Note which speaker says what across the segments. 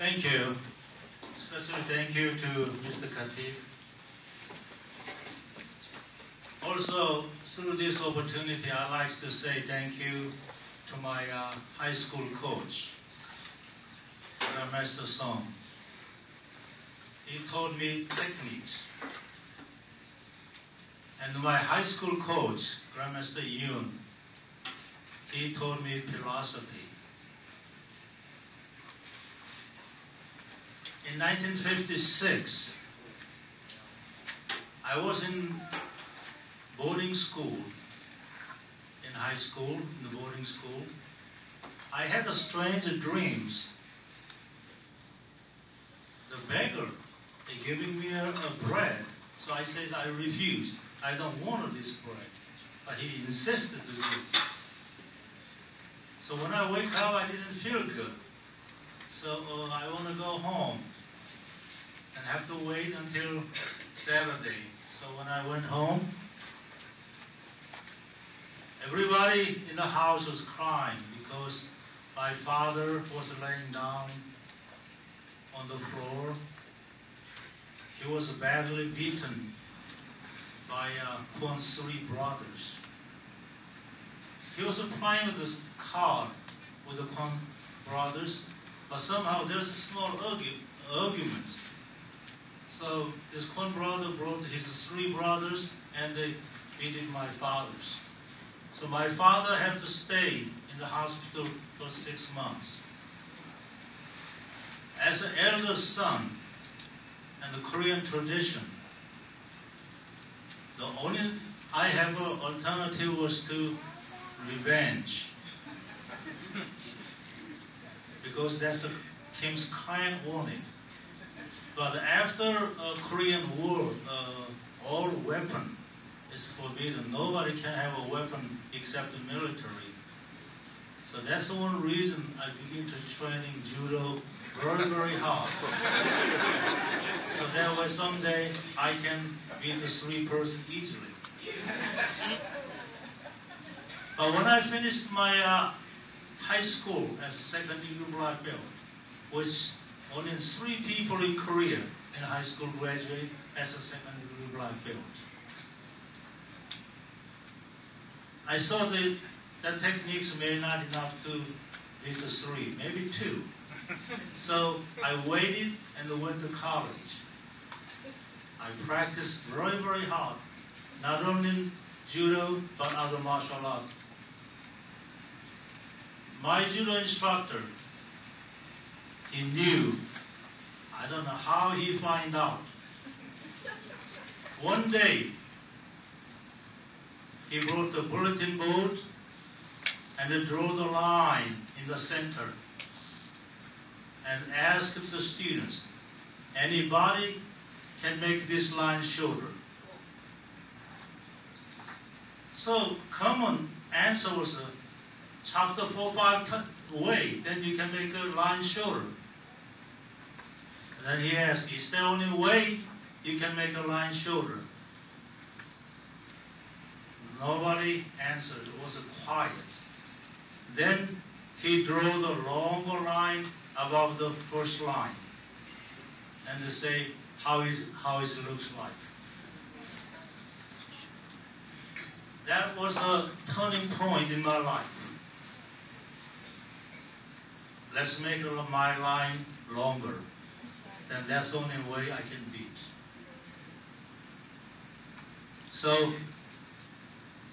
Speaker 1: Thank you. Especially thank you to Mr. Khatib. Also, through this opportunity, I'd like to say thank you to my high school coach, Master Song. He taught me techniques. And my high school coach, Grandmaster Yoon, he taught me philosophy. In 1956, I was in boarding school, in high school, in the boarding school. I had a strange dreams. The beggar, they giving me a bread. So I said I refused. I don't want this bread. But he insisted to do it. So when I wake up, I didn't feel good. So I want to go home and have to wait until Saturday. So when I went home, everybody in the house was crying because my father was laying down on the floor. He was badly beaten by Kwon's three brothers. He was playing with this card with the Kwon brothers, but somehow there's a small argument. So this Kwon brother brought his three brothers and they beat my fathers. So my father had to stay in the hospital for 6 months. As an elder son, and the Korean tradition, the only I have an alternative was to revenge. Because that's a Kimm's clan wanted. But after a Korean war, all weapon is forbidden. Nobody can have a weapon except the military. So that's the one reason I began to training judo very, very hard. So that way someday I can beat the three person easily. But when I finished my high school as a second degree black belt, which only 3 people in Korea in high school graduate as a second degree black belt. I saw that the techniques may not enough to beat the 3, maybe 2. So I waited and went to college. I practiced very, very hard, not only in judo, but other martial arts. My judo instructor, he knew, I don't know how he found out. One day, he brought the bulletin board and drew the line in the center and asked the students, anybody can make this line shorter. So common answer was chop the 4-5 way, then you can make a line shorter. And then he asked, is there only way you can make a line shorter? Nobody answered. It was quiet. Then he drew the longer line above the first line and to say how it looks like. That was a turning point in my life. Let's make my line longer. Then that's the only way I can beat. So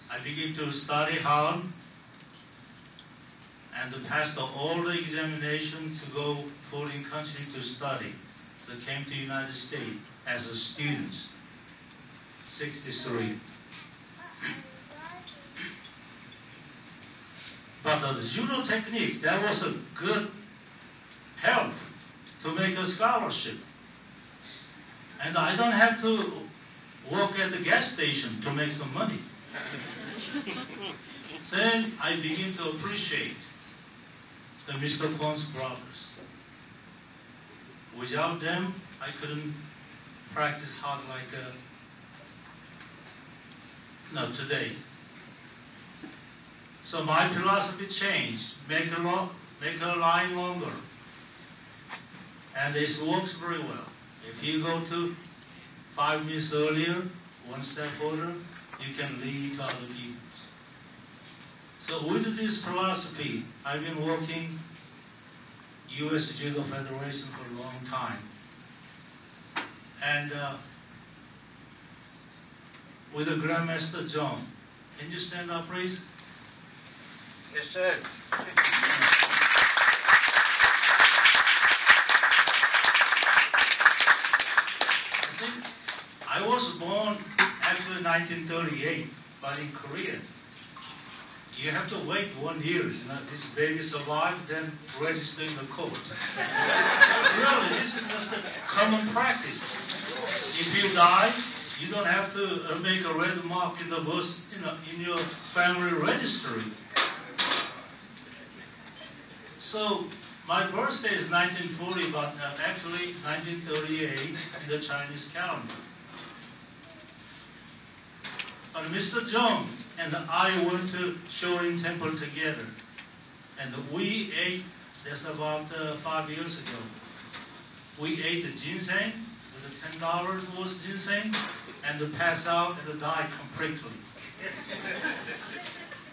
Speaker 1: I began to study hard and to pass all the examinations to go foreign country to study. So I came to the United States as a student, 63. But the judo techniques, that was a good help to make a scholarship. And I don't have to work at the gas station to make some money. Then I begin to appreciate the Mr. Kwon's brothers. Without them, I couldn't practice hard like today. So my philosophy changed. Make a line longer. And this works very well. If you go to 5 minutes earlier, one step further, you can lead to other people. So with this philosophy, I've been working U.S. Judo Federation for a long time. And with the Grandmaster John. Can you stand up, please?
Speaker 2: Yes, sir.
Speaker 1: I was born actually in 1938, but in Korea. You have to wait 1 year. This baby survived, then register in the court. Really, this is just a common practice. If you die, you don't have to make a red mark in the birth, in your family registry. So my birthday is 1940, but actually 1938 in the Chinese calendar. But Mr. Zhong and I went to Shorin Temple together. And we ate, that's about 5 years ago. We ate the ginseng, with the $10 worth ginseng, and passed out and died completely.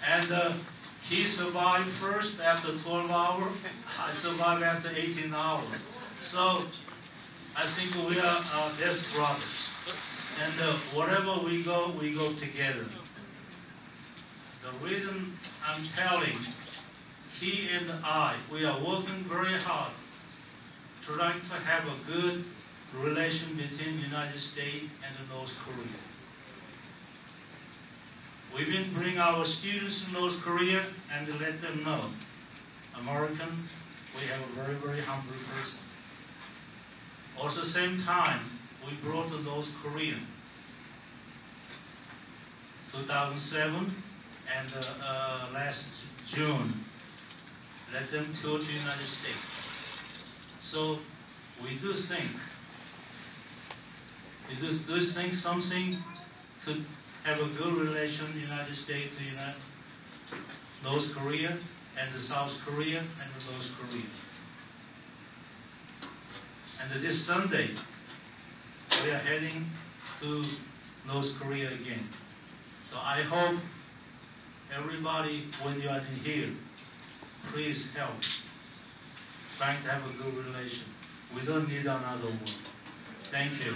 Speaker 1: And he survived first after 12 hours. I survived after 18 hours. So I think we are best brothers. And wherever we go together. The reason I'm telling, he and I, we are working very hard, trying to have a good relation between the United States and North Korea. We've been bringing our students to North Korea and to let them know, American, we have a very, very humble person. Also, at the same time, we brought the North Korean. 2007 and last June, let them tour to the United States. So we do think something to have a good relation United States to North Korea and the South Korea and the North Korea. And this Sunday, we are heading to North Korea again. So I hope everybody, when you are in here, please help trying to have a good relation. We don't need another one. Thank you.